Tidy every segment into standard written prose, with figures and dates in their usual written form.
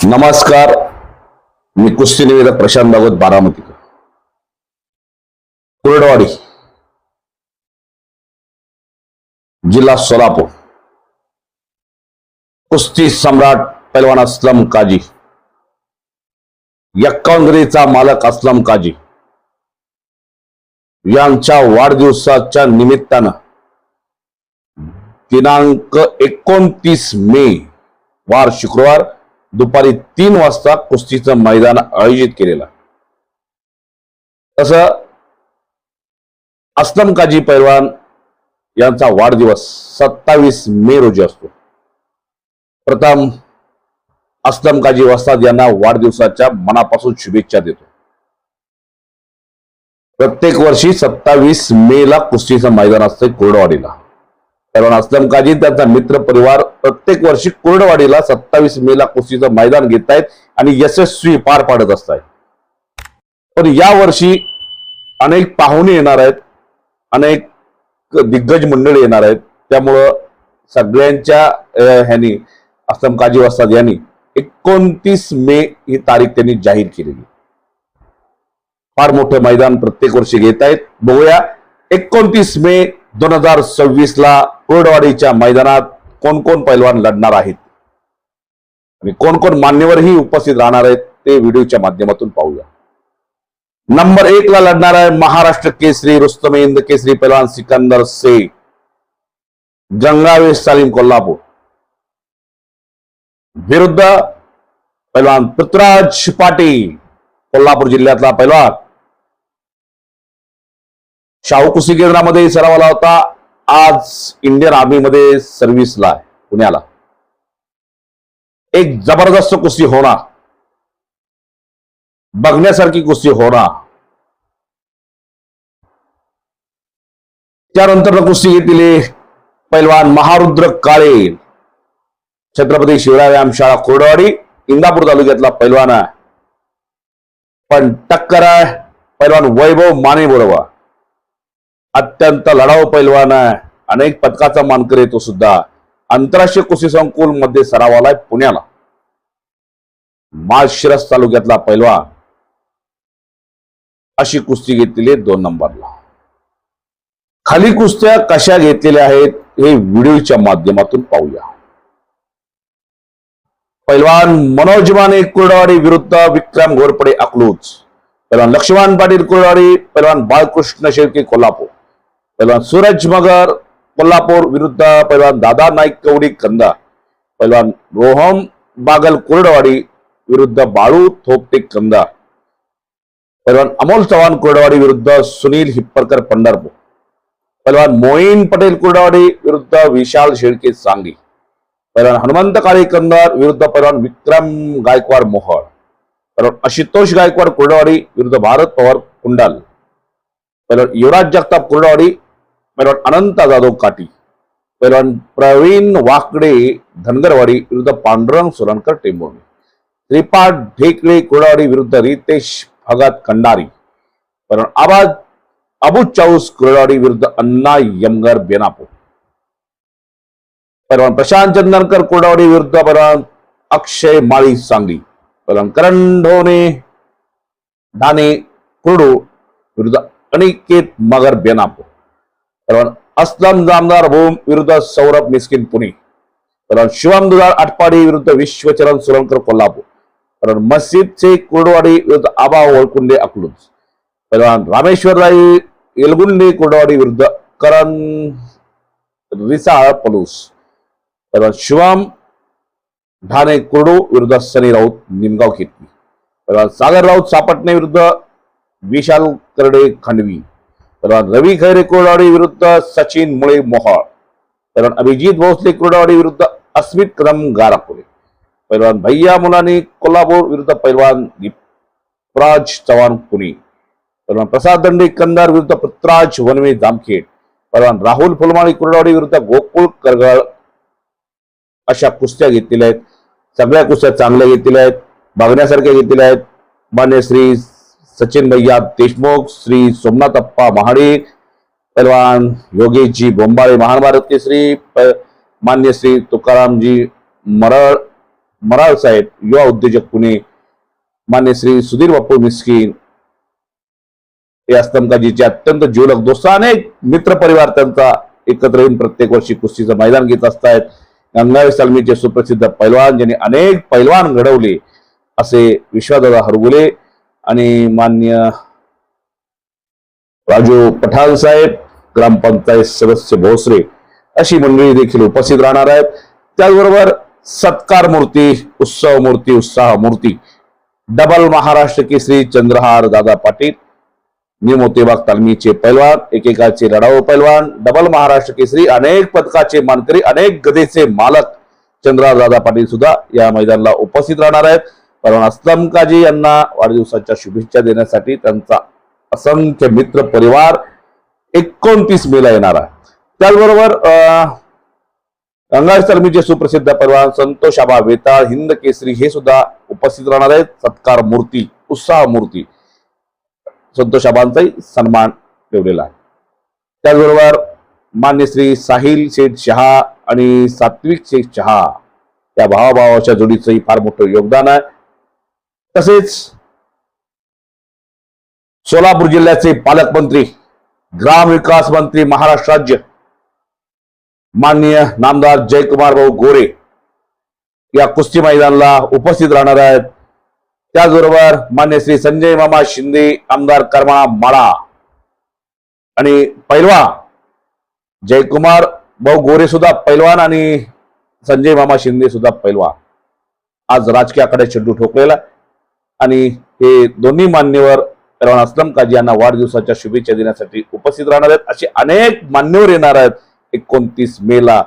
नमस्कार, मी कुस्ती निवेदक प्रशांत भागवत, बारामती, कुर्डवाडी, जिल्हा सोलापूर। कुस्ती सम्राट पैलवान असलम काजी, यक्कावंगरीचा मालक असलम काजी यांच्या वाढदिवसाच्या निमित्तानं दिनांक 29 मे वार शुक्रवार दुपारी 3 वाजता कुस्तीचं मैदान आयोजित केलेलं। तसं असलम काजी पैलवान यांचा वाढदिवस 27 मे रोजी असतो। प्रथम असलम काजी वस्ताद यांना वाढदिवसाच्या मनापासून शुभेच्छा देतो। प्रत्येक वर्षी 27 मे ला कुस्तीचं मैदान असतं कुर्डवाडीला। पैलवान असलम काजी त्यांचा मित्र परिवार प्रत्येक वर्षी कुर्डवाडीला 27 मे ला कुस्तीचं मैदान घेत आहेत आणि यशस्वी पार पाडत असतात। पण या वर्षी अनेक पाहुणे येणार आहेत, अनेक दिग्गज मंडळी येणार आहेत। त्यामुळं सगळ्यांच्या ह्यानी असलम काजी वस्ताद यांनी 29 मे ही तारीख त्यांनी जाहीर केलेली। फार मोठे मैदान प्रत्येक वर्षी घेत आहेत। बघूया 29 मे 2026 ला कुर्डवाडीच्या मैदानात कोण कोण पैलवान लढणार आहेत आणि कोण कोण मान्यवरही उपस्थित राहणार आहेत ते व्हिडिओच्या माध्यमातून पाहूया। नंबर 1 ला लढणार आहे महाराष्ट्र केसरी रुस्तमे हिंद केसरी पैलवान सिकंदर शेख, गंगावेश तालीम कोल्हापूर, विरुद्ध पैलवान पृथ्वीराज पाटील कोल्हापूर जिल्ह्यातला पैलवान। शाहू कुस्ती केंद्रामध्ये सरावाला होता, आज इंडियन आर्मी मध्ये सर्व्हिसला आहे पुण्याला। एक जबरदस्त कुस्ती होणार, बघण्यासारखी कुस्ती होणार। त्यानंतर कुस्ती घेतली पैलवान महारुद्र काळे, छत्रपती शिवराय व्यायाम शाळा कुर्डवाडी इंदापूर तालुक्यातला पैलवान आहे। पण टक्कर आहे पैलवान वैभव माने बरोबर, अत्यंत लढाऊ पैलवान आहे, अनेक पदकाचा मानकरी तो सुद्धा। आंतरराष्ट्रीय कुस्ती संकुल मध्ये सरावाला आहे पुण्याला। माळशिरस तालुक्यातला पैलवान, अशी कुस्ती घेतलेली 2 नंबरला। खाली कुस्त्या कशा घेतलेल्या आहेत हे व्हिडिओच्या माध्यमातून पाहूया। पैलवान मनोज माने कुर्डवाडी विरुद्ध विक्रम घोरपडे अकलूज, पैलवान लक्ष्मण पाटील कुर्डवाडी, पैलवान बाळकृष्ण शेळके कोल्हापूर, पैलवान सूरज मगर कोल्हापूर विरुद्ध पैलवान दादा नाईक कवडी कंदा, पैलवान रोहन बागल कुर्डवाडी विरुद्ध बाळू थोपटे कंदा, पैलवान अमोल चव्हाण कुर्डवाडी विरुद्ध सुनील हिप्परकर पंढरपूर, पैलवान मोईन पटेल कुर्डवाडी विरुद्ध विशाल शेळके सांगली, पैलवान हनुमंत काळे कंदार विरुद्ध पैलवान विक्रम गायकवाड मोहोळ, पैलवान आशुतोष गायकवाड कुर्डवाडी विरुद्ध भारत पवार कुंडाल, पैलवान युवराज जगताप कुर्डवाडी, पैलवान अनंत जाधव काटी, पैलवान प्रवीण वाकडे धनगरवाडी विरुद्ध पांडुरंग सोलनकर टेंभुर्णी, श्रीपाद ढेकळे कुर्डवाडी विरुद्ध रितेश भगत कंडारी, पैलवान आबाद अबू चाऊस कुर्डवाडी विरुद्ध अण्णा यमगर बेनापूर, पैलवान प्रशांत चंदनकर कुर्डवाडी विरुद्ध पैलवान अक्षय माळी सांगली, पैलवान करण ढाणे कुर्डू विरुद्ध अनिकेत मगर बेनापूर, पैलवान असलम जामदार भूम विरुद्ध सौरभ मिस्किन पुणे, पैलवान शिवम दुधाळ आटपाडी विरुद्ध विश्वचरण सोलनकर कोल्हापूर, पैलवान मस्जिद शेख कुर्डवाडी विरुद्ध आबा वळकुंडे अकलूज, पैलवान रामेश्वरराई येलगुंडे कुर्डवाडी विरुद्ध करण रिसाळ पलूस, पैलवान शिवम ढाणे कुर्डू विरुद्ध सनी राऊत निमगाव खेतली, पैलवान सागर राऊत सापटणे विरुद्ध विशाल करडे खांडवी, पैलवान रवी खैरे कुर्डवाडी विरुद्ध सचिन मुळे मोहोळ, पैलवान अभिजित भोसले कुर्डवाडी विरुद्ध अस्मित कदम गारापुरे, पैलवान भैया मुलानी कोल्हापूर विरुद्ध पैलवान दीपराज चव्हाण पुणे, पैलवान प्रसाद दंडे कंदार विरुद्ध पृथ्वीराज वनवे जामखेड, पैलवान राहुल फुलमाळी कुर्डवाडी विरुद्ध गोकुळ करगळ। अशा कुस्त्या घेतलेल्या आहेत। सगळ्या कुस्त्या चांगल्या घेतलेल्या आहेत, बघण्यासारख्या घेतलेल्या आहेत। मान्य श्री सचिन भैया देशमुख, श्री सोमनाथ अप्पा महाडे, पैलवान योगेशजी बोंबाळे महाभारत केसरी, मान्य श्री तुकारामजी मरळ, मराळ साहेब, युवा उद्योजक पुणे, मान्य श्री सुधीर बापू मिस्किन, हे असलमकाजीचे अत्यंत जीवलग दोस्त, अनेक मित्र परिवार त्यांचा एकत्र येऊन प्रत्येक वर्षी कुस्तीचं मैदान घेत असतात. गंगावी सलमीचे सुप्रसिद्ध पैलवान, ज्यांनी अनेक पैलवान घडवले असे विश्वासदादा हरगुले आणि मान्य राजू पठाण साहेब, ग्रामपंचायत सदस्य भोसरे, अशी मंडळी देखील उपस्थित राहणार आहेत. त्याचबरोबर सत्कार मूर्ती, उत्सव मूर्ती, उत्साह मूर्ती, डबल महाराष्ट्र केसरी चंद्रहार दादा पाटील, निमोतेबाग तालमीचे पैलवान, एकेकाचे लढाऊ पैलवान, डबल महाराष्ट्र केसरी, अनेक पदकाचे मानकरी, अनेक गदेचे मालक चंद्रहार दादा पाटील सुद्धा या मैदानाला उपस्थित राहणार आहेत. पैलवान असलम काजी यांना वाढदिवसाच्या शुभेच्छा देण्यासाठी त्यांचा असंख्य मित्र परिवार 29 मेला येणार आहे. त्याचबरोबर गंगावी सलमीचे सुप्रसिद्ध पैलवान संतोष आबा वेताळ, हिंद केसरी, हे सुद्धा उपस्थित राहणार आहेत. सत्कार मूर्ती, उत्साह मूर्ती, संतोष आबांचाही सन्मान ठेवलेला आहे. त्याचबरोबर मान्य श्री साहिल शेठ शहा आणि सात्विक शेठ शहा या भावाभावाच्या जोडीचंही फार मोठं योगदान आहे. तसेच सोलापूर जिल्ह्याचे पालकमंत्री, ग्रामविकास मंत्री महाराष्ट्र राज्य, माननीय नामदार जयकुमार भाऊ गोरे या कुस्ती मैदानाला उपस्थित राहणार आहेत. त्याचबरोबर मान्य श्री संजय मामा शिंदे, आमदार करमाळा माळा, आणि पैलवान जयकुमार भाऊ गोरे सुद्धा पैलवान आणि संजय मामा शिंदे सुद्धा पैलवान. आज राजकीय आखाड्यात चेंडू ठोकलेला आणि हे दोन्ही मान्यवर पैलवान असलम काजी यांना वाढदिवसाच्या शुभेच्छा देण्यासाठी उपस्थित राहणार आहेत. असे अनेक मान्यवर येणार आहेत 29 मेला.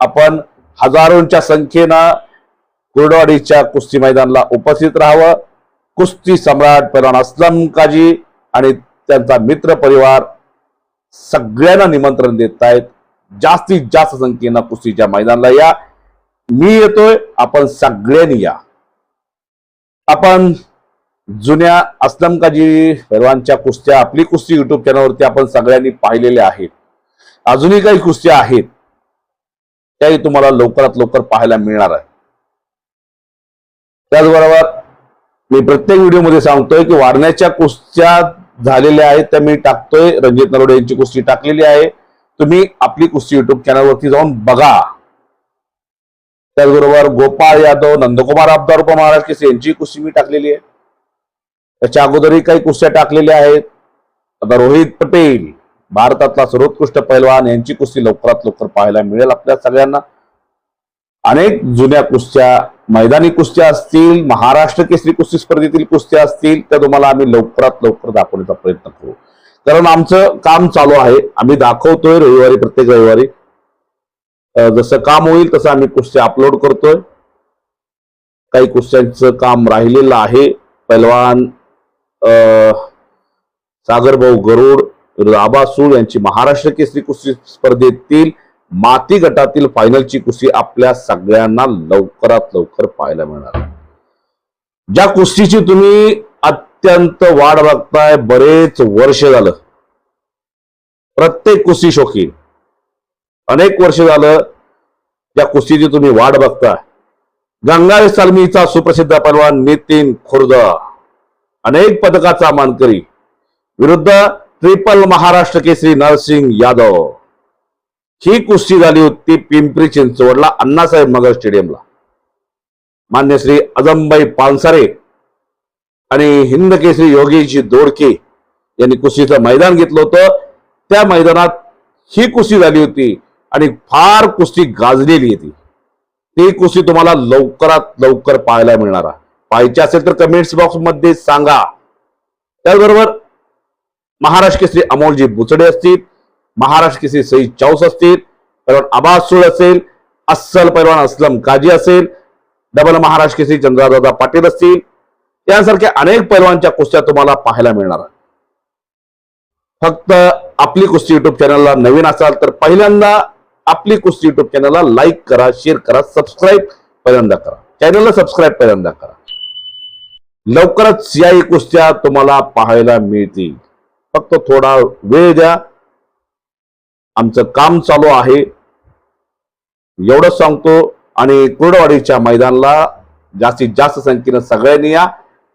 आपण हजारोंच्या संख्येनं कुर्डवाडीच्या कुस्ती मैदानाला उपस्थित राहावं. कुस्ती सम्राट पैलवान असलम काजी आणि त्यांचा मित्र परिवार सगळ्यांना निमंत्रण देत आहेत. जास्तीत जास्त संख्येनं कुस्तीच्या मैदानाला या. मी येतोय, आपण सगळ्यांनी या. आपण जुन्या असलम काजी पैलवानच्या कुस्त्या आपली कुस्ती युट्यूब चॅनलवरती आपण सगळ्यांनी पाहिलेल्या आहेत. अजूनही काही कुस्त्या आहेत त्याही तुम्हाला लवकरात लवकर पाहायला मिळणार आहे. त्याचबरोबर मी प्रत्येक व्हिडिओमध्ये सांगतोय की वारण्याच्या कुस्त्या झालेल्या आहेत त्या मी टाकतोय. रणजित नरोडे यांची कुस्ती टाकलेली आहे, तुम्ही आपली कुस्ती युट्यूब चॅनलवरती जाऊन बघा. त्याचबरोबर गोपाळ यादव, नंदकुमार आबदार उपमहाराज केसरी यांची कुस्ती मी टाकलेली आहे. त्याच्या अगोदरही काही कुस्त्या टाकलेल्या आहेत. आता रोहित पटेल, भारतातला सर्वोत्कृष्ट पैलवान, यांची कुस्ती लवकरात लवकर पाहायला मिळेल आपल्या सगळ्यांना. अनेक जुन्या कुस्त्या, मैदानी कुस्त्या असतील, महाराष्ट्र केसरी कुस्ती स्पर्धेतील कुस्त्या असतील, त्या तुम्हाला आम्ही लवकरात लवकर दाखवण्याचा प्रयत्न करू. कारण आमचं काम चालू आहे, आम्ही दाखवतोय रविवारी, प्रत्येक रविवारी जसं काम होईल तसं आम्ही कुस्त्या अपलोड करतोय. काही कुस्त्यांचं काम राहिलेलं आहे. पैलवान सागर भाऊ गरुड विरुद्ध आबा सूळ यांची महाराष्ट्र केसरी कुस्ती स्पर्धेतील माती गटातील फायनलची कुस्ती आपल्या सगळ्यांना लवकरात लवकर पाहायला मिळणार. ज्या कुस्तीची तुम्ही अत्यंत वाट बघताय, बरेच वर्ष झालं, प्रत्येक कुस्ती शौकीन अनेक वर्ष झालं त्या कुस्तीची तुम्ही वाट बघताय. गंगावी सलमीचा सुप्रसिद्ध पैलवान नितीन खुर्द, अनेक पदकाचा मानकरी, विरुद्ध ट्रिपल महाराष्ट्र केसरी नरसिंग यादव. ही कुस्ती झाली होती पिंपरी चिंचवडला अण्णासाहेब मगर स्टेडियमला. मान्य श्री अजमबाई पानसारे आणि हिंद केसरी योगेशजी दोडके यांनी कुस्तीचं मैदान घेतलं होतं. त्या मैदानात ही कुस्ती झाली होती आणि फार कुस्ती गाजलेली होती. ती कुस्ती तुम्हाला लवकरात लवकर पाहायला मिळणार आहे. पाहायची असेल तर कमेंट्स बॉक्स मध्ये सांगा. त्याचबरोबर महाराष्ट्र केसरी अमोलजी बुचडे असतील, महाराष्ट्र केसरी सईद चौस असतील, पैलवान आबास सूळ असेल, अस्सल पैलवान असलम काजी असेल, डबल महाराष्ट्र केसरी चंद्रदादा पाटील असतील, यासारख्या अनेक पैलवानच्या कुस्त्या तुम्हाला पाहायला मिळणार. फक्त आपली कुस्ती युट्यूब चॅनलला नवीन असाल तर पहिल्यांदा आपली कुस्ती युट्यूब चॅनलला लाईक करा, शेअर करा, सबस्क्राईब पहिल्यांदा करा, चॅनलला सबस्क्राईब पहिल्यांदा करा. लवकरच या कुस्त्या तुम्हाला पाहायला मिळतील. फक्त थोडा वेळ द्या, आमचं काम चालू आहे एवढंच सांगतो. आणि कुर्डवाडीच्या मैदानाला जास्तीत जास्त संख्येनं सगळ्यांनी या.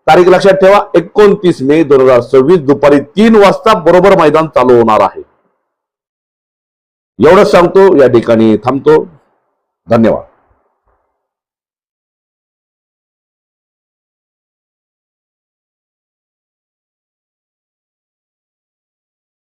तारीख लक्षात ठेवा, 29 मे 2026 दुपारी 3 वाजता बरोबर मैदान चालू होणार आहे. एवढंच सांगतो, या ठिकाणी थांबतो. धन्यवाद.